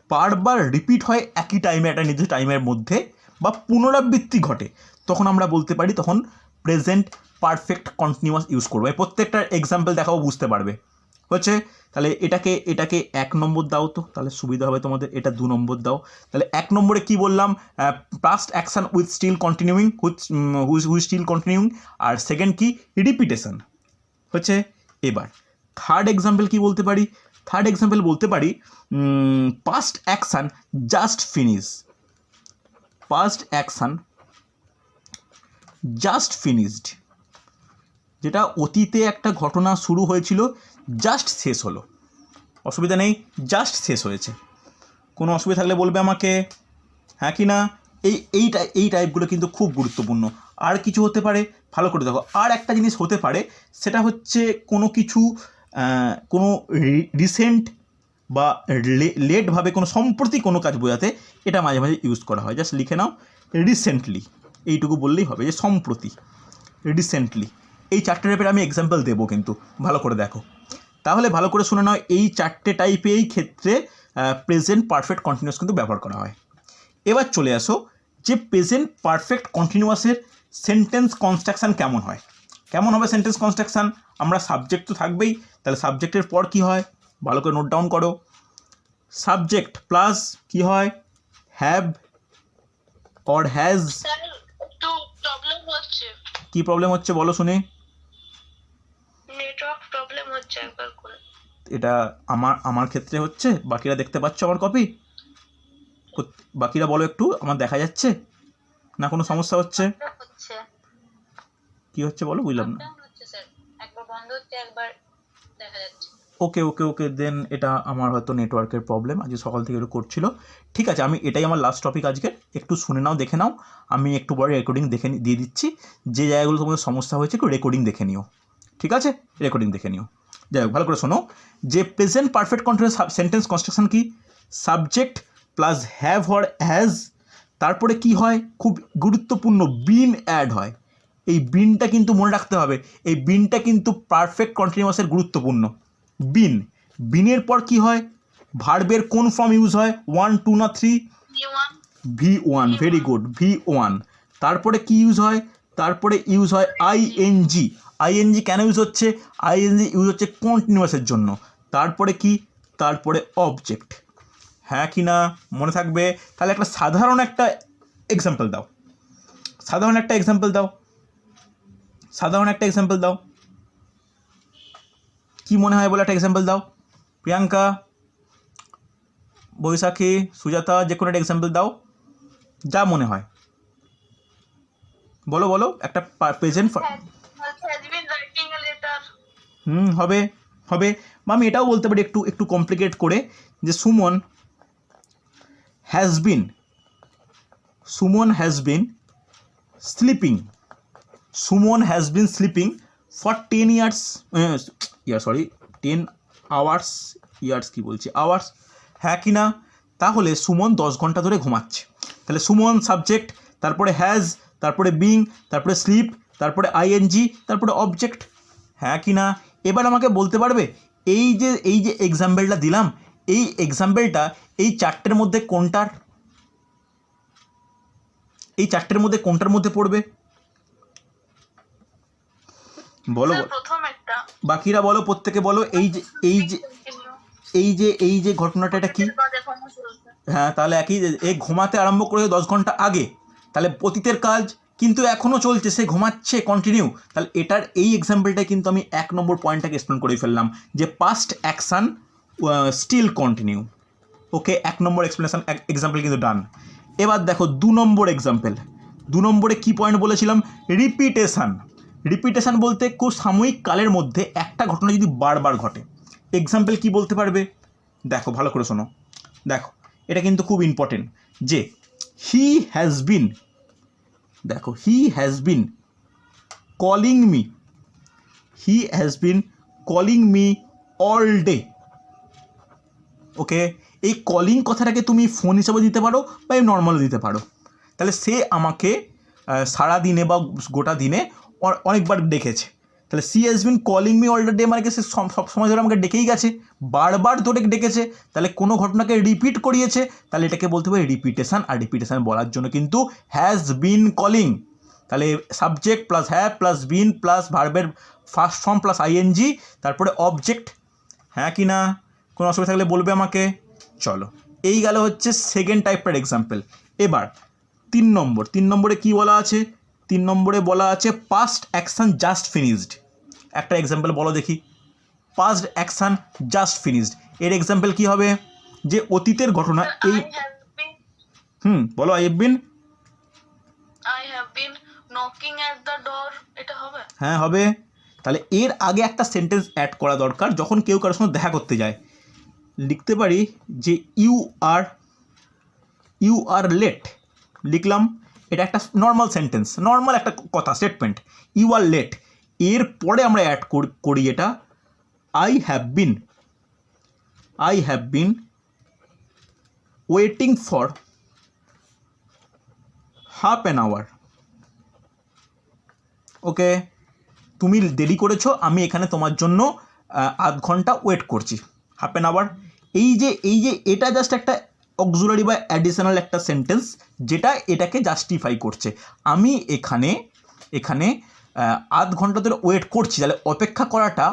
বারবার রিপিট হয় একই টাইমে, একটা নির্দিষ্ট টাইমের মধ্যে, বা পুনরাবৃত্তি ঘটে, তখন আমরা বলতে পারি তখন প্রেজেন্ট পারফেক্ট কন্টিনিউয়াস ইউজ করবো। প্রত্যেকটার এক্সাম্পল দেখাবো, বুঝতে পারবে। হচ্ছে তাহলে এটাকে 1 নম্বর দাও, তো তাহলে সুবিধা হবে তোমাদের। এটা 2 নম্বর দাও। তাহলে 1 নম্বরে কি বললাম? Past action with still continuing, which still continuing. আর সেকেন্ড কি? রিপিটেশন হচ্ছে। এবার থার্ড এক্সাম্পল কি বলতে পারি? থার্ড এক্সাম্পল বলতে পারি past action just finish. Past action just finished, যেটা অতীতে একটা ঘটনা শুরু হয়েছিল, জাস্ট শেষ হলো। অসুবিধা নেই, জাস্ট শেষ হয়েছে। কোনো অসুবিধা থাকলে বলবে আমাকে, হ্যাঁ কি না? এই টাইপগুলো কিন্তু খুব গুরুত্বপূর্ণ। আর কিছু হতে পারে, ভালো করে দেখো। আর একটা জিনিস হতে পারে, সেটা হচ্ছে কোনো কিছু কোনো রিসেন্ট বা লেটভাবে কোনো সম্প্রতি কোনো কাজ বোঝাতে এটা মাঝে মাঝে ইউজ করা হয়। জাস্ট লিখে নাও রিসেন্টলি, এইটুকু বললেই হবে যে সম্প্রতি, রিসেন্টলি। এই 4টে টাইপের আমি এক্সাম্পল দেবো, কিন্তু ভালো করে দেখো। তাহলে ভালো করে শুনে নাও, এই 4টে টাইপের ক্ষেত্রে প্রেজেন্ট পারফেক্ট কন্টিনিউয়াস কিন্তু ব্যবহার করা হয়। এবার চলে আসো যে প্রেজেন্ট পারফেক্ট কন্টিনিউয়াসের সেন্টেন্স কনস্ট্রাকশান কেমন হয়। কেমন হবে সেন্টেন্স কনস্ট্রাকশান? আমরা সাবজেক্ট তো থাকবেই, তাহলে সাবজেক্টের পর কি হয় ভালো করে নোট ডাউন করো। সাবজেক্ট প্লাস কি হয়? Have or has. একটু প্রবলেম হচ্ছে। কি প্রবলেম হচ্ছে বলো শুনি? নেটওয়ার্ক প্রবলেম হচ্ছে একবার করে। এটা আমার ক্ষেত্রে হচ্ছে, বাকিরা দেখতে পাচ্ছ আমার কপি? বাকিরা বলো একটু, আমার দেখা যাচ্ছে না কোনো সমস্যা হচ্ছে? কি হচ্ছে বলো, বুঝলাম না। একবার বন্ধ হচ্ছে, একবার দেখা যাচ্ছে। ওকে দেন এটা আমার হয়তো নেটওয়ার্কের প্রবলেম, আজকে সকাল থেকে একটু করছিল। ঠিক আছে, আমি এটাই আমার লাস্ট টপিক আজকে। একটু শুনে নাও, দেখে নাও। আমি একটু পরে রেকর্ডিং দিয়ে দিচ্ছি। যে জায়গাগুলো তোমাদের সমস্যা হয়েছে একটু রেকর্ডিং দেখে নিও, ঠিক আছে? রেকর্ডিং দেখে নিও। যাই হোক, ভালো করে শোনো যে present perfect continuous sentence construction কি? Subject plus have or has, তারপরে কি হয় খুব গুরুত্বপূর্ণ, বিন অ্যাড হয়। এই বিনটা কিন্তু মনে রাখতে হবে, এই বিনটা কিন্তু পারফেক্ট কন্টিনিউয়াসের গুরুত্বপূর্ণ। বিনের পর কি হয়? ভার্বের কোন ফর্ম ইউজ হয়? 1, 2 না 3? V1, very good, V1। তারপরে কি ইউজ হয়? তারপরে ইউজ হয় আইএনজি। আইএনজি কেন ইউজ হচ্ছে? আইএনজি ইউজ হচ্ছে কন্টিনিউয়াসের জন্য। তারপরে কি? তারপরে অবজেক্ট। হ্যাঁ কি না মনে থাকবে? তাহলে একটা সাধারণ একটা এক্সাম্পল দাও। সাধারণ একটা এক্সাম্পল দাও। কি মনে হয় বলে একটা এক্সাম্পল দাও। প্রিয়াঙ্কা, বৈশাখী, সুজাতা, যে কোনো একটা এক্সাম্পল দাও, যা মনে হয় বলো। একটা প্রেজেন্ট হবে। বা আমি এটাও বলতে পারি একটু কমপ্লিকেট করে, যে Suman has been sleeping for 10 hours. হ্যাঁ কি না? তাহলে সুমন 10 ঘন্টা ধরে ঘুমাচ্ছে। তাহলে সুমন সাবজেক্ট, তারপরে হ্যাজ, তারপরে বিং, তারপরে স্লিপ, তারপরে আইএনজি, তারপরে অবজেক্ট। হ্যাঁ কি না? এবার আমাকে বলতে পারবে এই যে এক্সাম্পলটা দিলাম, এই এক্সাম্পলটা এই চারটের মধ্যে কোনটার, এই চারটের মধ্যে কোনটার মধ্যে পড়বে? বলো, প্রথম একটা। বাকিরা বলো, প্রত্যেকে বলো। এই যে ঘটনাটা এটা কি? হ্যাঁ, তাহলে একই, এ ঘুমাতে আরম্ভ করেছে 10 ঘন্টা আগে, তাহলে অতীতের কাজ, কিন্তু এখনও চলছে, সে ঘুমাচ্ছে কন্টিনিউ। তাহলে এটার এই এক্সাম্পলটাই কিন্তু আমি 1 নম্বর পয়েন্টটাকে এক্সপ্লেন করে ফেললাম, যে পাস্ট অ্যাকশান স্টিল কন্টিনিউ। ওকে, 1 নম্বর এক্সপ্লেনেশন এক্সাম্পল কিন্তু ডান। এবার দেখো 2 নম্বর এক্সাম্পল। 2 নম্বরে কী পয়েন্ট বলেছিলাম? রিপিটেশান। রিপিটেশান বলতে খুব সাময়িক কালের মধ্যে একটা ঘটনা যদি বারবার ঘটে। এক্সাম্পল কি বলতে পারবে? দেখো ভালো করে শোনো, দেখো এটা কিন্তু খুব ইম্পর্টেন্ট, যে হি হ্যাজ বিন, দেখো he has been calling me, he has been calling me all day. Okay, এই কলিং কথাটাকে তুমি ফোন হিসাবে দিতে পারো বা নর্মাল দিতে পারো। তাহলে সে আমাকে সারা দিনে বা গোটা দিনে অনেকবার ডেকেছে। তাহলে she has been calling me all the day মানে কি সে সব সময় ধরে আমাকে ডেকেই গেছে, বারবার ধরে ডেকেছে, তাহলে কোনো ঘটনাকে রিপিট করিয়েছে, তাহলে এটাকে বলতে পারি রিপিটেশান। আর রিপিটেশান বলার জন্য কিন্তু হ্যাজ বিন কলিং, তাহলে subject plus have plus been plus ভার্বের ফার্স্ট ফর্ম প্লাস আইএনজি, তারপরে অবজেক্ট। হ্যাঁ কি না? কোনো অসুবিধা থাকলে বলবে আমাকে। চলো, এই গেল হচ্ছে সেকেন্ড টাইপের এক্সাম্পল। এবার 3 নম্বরে কি বলা আছে? 3 নম্বরে বলা আছে পাস্ট অ্যাকশান জাস্ট ফিনিশড। একটা এক্সাম্পল বলো দেখি, পাস্ট অ্যাকশান জাস্ট ফিনিশড এর এক্সাম্পল কি হবে? যে অতীতের ঘটনা এই, বলো। I have bin knocking at the door, এটা হবে? হ্যাঁ হবে। তাহলে এর আগে একটা সেন্টেন্স অ্যাড করা দরকার, যখন কেউ কারোর সঙ্গে দেখা করতে যায়। লিখতে পারি যে ইউ আর লেট, লিখলাম। এটা একটা নর্মাল সেন্টেন্স, নর্মাল একটা কথা, স্টেটমেন্ট, ইউ আর লেট। এর পরে আমরা অ্যাড করি এটা I have been waiting for half an hour. Okay, তুমি দেরি করেছো, আমি এখানে তোমার জন্য আধ ঘন্টা ওয়েট করছি, হাফ অ্যান আওয়ার। এই যে এটা জাস্ট একটা অক্সিলারি বা অ্যাডিশনাল একটা সেন্টেন্স, যেটা এটাকে জাস্টিফাই করছে। আমি এখানে আধ ঘন্টা ধরে ওয়েট করছি, তাহলে অপেক্ষা করাটা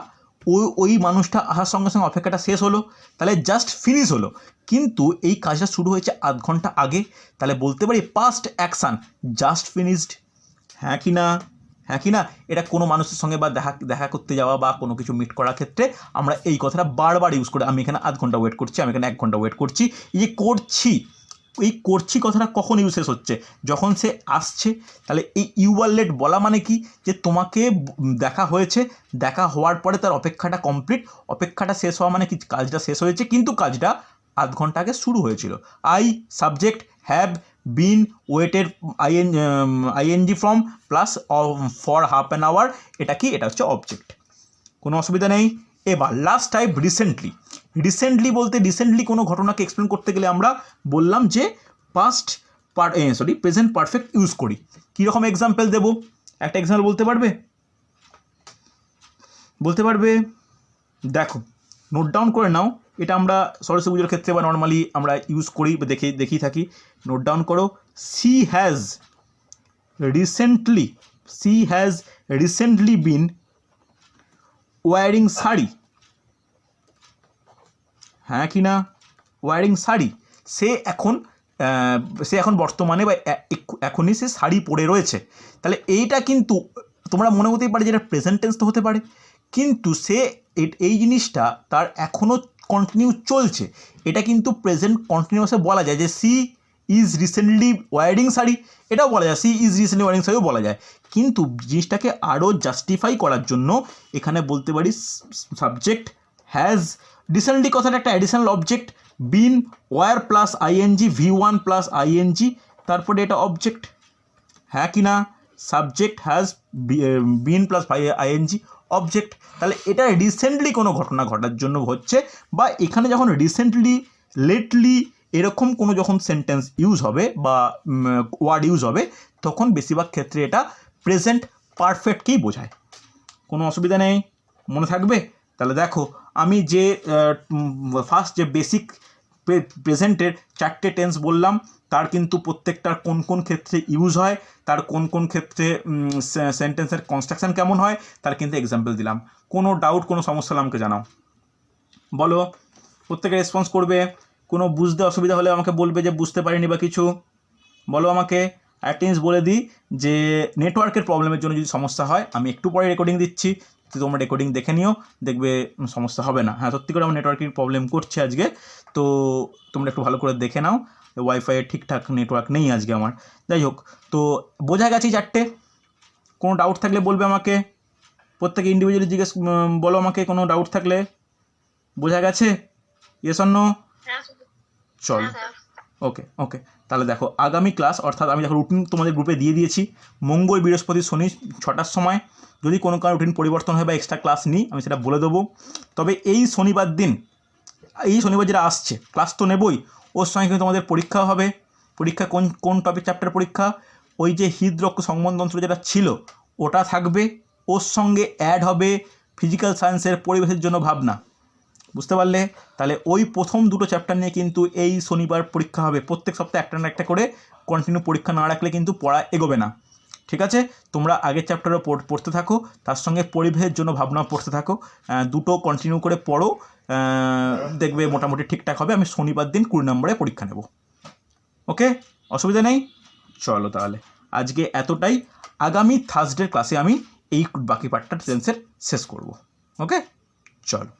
ওই মানুষটা আসার সঙ্গে সঙ্গে অপেক্ষাটা শেষ হলো, তাহলে জাস্ট ফিনিশ হলো। কিন্তু এই কাজটা শুরু হয়েছে আধ ঘন্টা আগে, তাহলে বলতে পারি পাস্ট অ্যাকশান জাস্ট ফিনিশড। হ্যাঁ কি না? হ্যাঁ কি না? এটা কোনো মানুষের সঙ্গে বা দেখা করতে যাওয়া বা কোনো কিছু মিট করার ক্ষেত্রে আমরা এই কথাটা বারবার ইউজ করি। আমি এখানে আধ ঘন্টা ওয়েট করছি, আমি এখানে 1 ঘন্টা ওয়েট করছি। এই করছি কথাটা কখন ইউজেস হচ্ছে? যখন সে আসছে। তাহলে এই ইউ আর লেট বলা মানে কি? যে তোমাকে দেখা হয়েছে, দেখা হওয়ার পরে তার অপেক্ষাটা কমপ্লিট, অপেক্ষাটা শেষ হওয়া মানে কি? কাজটা শেষ হয়েছে, কিন্তু কাজটা আধ ঘন্টা আগে শুরু হয়েছিল। I subject, have been waited ING form plus for half an hour, এটা কি? এটা হচ্ছে অবজেক্ট। কোনো অসুবিধা নেই। এবার লাস্ট টাইপ রিসেন্টলি বলতে রিসেন্টলি কোনো ঘটনাকে এক্সপ্লেন করতে গেলে আমরা বললাম যে প্রেজেন্ট পারফেক্ট ইউজ করি। কীরকম এক্সাম্পল দেবো? একটা এক্সাম্পল বলতে পারবে? দেখো, নোট ডাউন করে নাও। এটা আমরা সরস্বতী পুজোর ক্ষেত্রে বা নর্মালি আমরা ইউজ করি বা দেখেই থাকি। নোট ডাউন করো। She has recently been wearing sari. হ্যাঁ কি না? ওয়ারিং শাড়ি, সে এখন বর্তমানে বা এখনই সে শাড়ি পরে রয়েছে। তাহলে এইটা কিন্তু তোমরা মনে হতেই পারে যে এটা প্রেজেন্ট টেন্স তো হতে পারে, কিন্তু সে এই জিনিসটা তার এখনও কন্টিনিউ চলছে। এটা কিন্তু প্রেজেন্ট কন্টিনিউসে বলা যায় যে she is recently wearing sari, এটাও বলা যায়, সি ইজ রিসেন্টলি ওয়ারিং শাড়িও বলা যায়। কিন্তু জিনিসটাকে আরও জাস্টিফাই করার জন্য এখানে বলতে পারি সাবজেক্ট হ্যাজ, রিসেন্টলি কথাটা একটা additional object, been wear plus ING, V1 plus ING, তারপরে এটা অবজেক্ট। হ্যাঁ কি না? Subject has been plus ING, object. তাহলে এটা রিসেন্টলি কোনো ঘটনা ঘটার জন্য হচ্ছে, বা এখানে যখন রিসেন্টলি, লেটলি এরকম কোনো যখন সেন্টেন্স ইউজ হবে বা ওয়ার্ড ইউজ হবে তখন বেশিরভাগ ক্ষেত্রে এটা প্রেজেন্ট পারফেক্টকেই বোঝায়। কোনো অসুবিধা নেই, মনে থাকবে? তাহলে দেখো আমি যে ফার্স্ট যে বেসিক প্রেজেন্টের 4টে টেন্স বললাম তার কিন্তু প্রত্যেকটার কোন কোন ক্ষেত্রে ইউজ হয়, তার কোন কোন ক্ষেত্রে সেন্টেন্সের কনস্ট্রাকশন কেমন হয় তার কিন্তু এক্সাম্পল দিলাম। কোনো ডাউট, কোনো সমস্যা হলে আমাকে জানাও, বলো, প্রত্যেকে রেসপন্স করবে। কোনো বুঝতে অসুবিধা হলে আমাকে বলবে যে বুঝতে পারিনি বা কিছু, বলো আমাকে। একটা জিনিস বলে দিই যে নেটওয়ার্কের প্রবলেমের জন্য যদি সমস্যা হয় আমি একটু পরে রেকর্ডিং দিচ্ছি, তো তোমরা রেকর্ডিং দেখে নিও, দেখবে সমস্যা হবে না। হ্যাঁ, সত্যি করে আমার নেটওয়ার্কের প্রবলেম করছে আজকে, তো তোমরা একটু ভালো করে দেখে নাও। ওয়াইফাইয়ের ঠিকঠাক নেটওয়ার্ক নেই আজকে আমার। যাই হোক, তো বোঝা গেছে 4টে। কোনো ডাউট থাকলে বলবে আমাকে, প্রত্যেকে ইন্ডিভিজুয়ালি বলো আমাকে কোনো ডাউট থাকলে। বোঝা গেছে? Yes or no? চল, ওকে ওকে। তাহলে দেখো আগামী ক্লাস, অর্থাৎ আমি দেখো রুটিন তোমাদের গ্রুপে দিয়ে দিয়েছি, মঙ্গল, বৃহস্পতি, শনি 6টার সময়। যদি কোনো কারণে রুটিন পরিবর্তন হয় বা এক্সট্রা ক্লাস নিই আমি সেটা বলে দেবো। তবে এই শনিবার দিন, এই শনিবার যেটা আসছে, ক্লাস তো নেবই, ওর সঙ্গে কিন্তু তোমাদের পরীক্ষা হবে। পরীক্ষা কোন টপিক চ্যাপ্টার পরীক্ষা? ওই যে হৃদরোগ সংবন্ধযন্ত্র যেটা ছিল ওটা থাকবে, ওর সঙ্গে অ্যাড হবে ফিজিক্যাল সায়েন্সের পরিবেশের জন্য ভাবনা। বুঝতে পারলে? তাহলে ওই প্রথম দুটো চ্যাপ্টার নিয়ে কিন্তু এই শনিবার পরীক্ষা হবে। প্রত্যেক সপ্তাহে একটা না একটা করে কন্টিনিউ পরীক্ষা না রাখলে কিন্তু পড়া এগোবে না। ঠিক আছে? তোমরা আগের চ্যাপ্টারও পড়তে থাকো, তার সঙ্গে পরিবেশের জন্য ভাবনা পড়তে থাকো, দুটো কন্টিনিউ করে পড়ো, দেখবে মোটামুটি ঠিকঠাক হবে। আমি শনিবার দিন 20 নম্বরে পরীক্ষা নেব। ওকে, অসুবিধা নেই? চলো তাহলে আজকে এতটাই। আগামী থার্সডের ক্লাসে আমি এই বাকি পার্টটা টেন্সের শেষ করব। ওকে, চলো।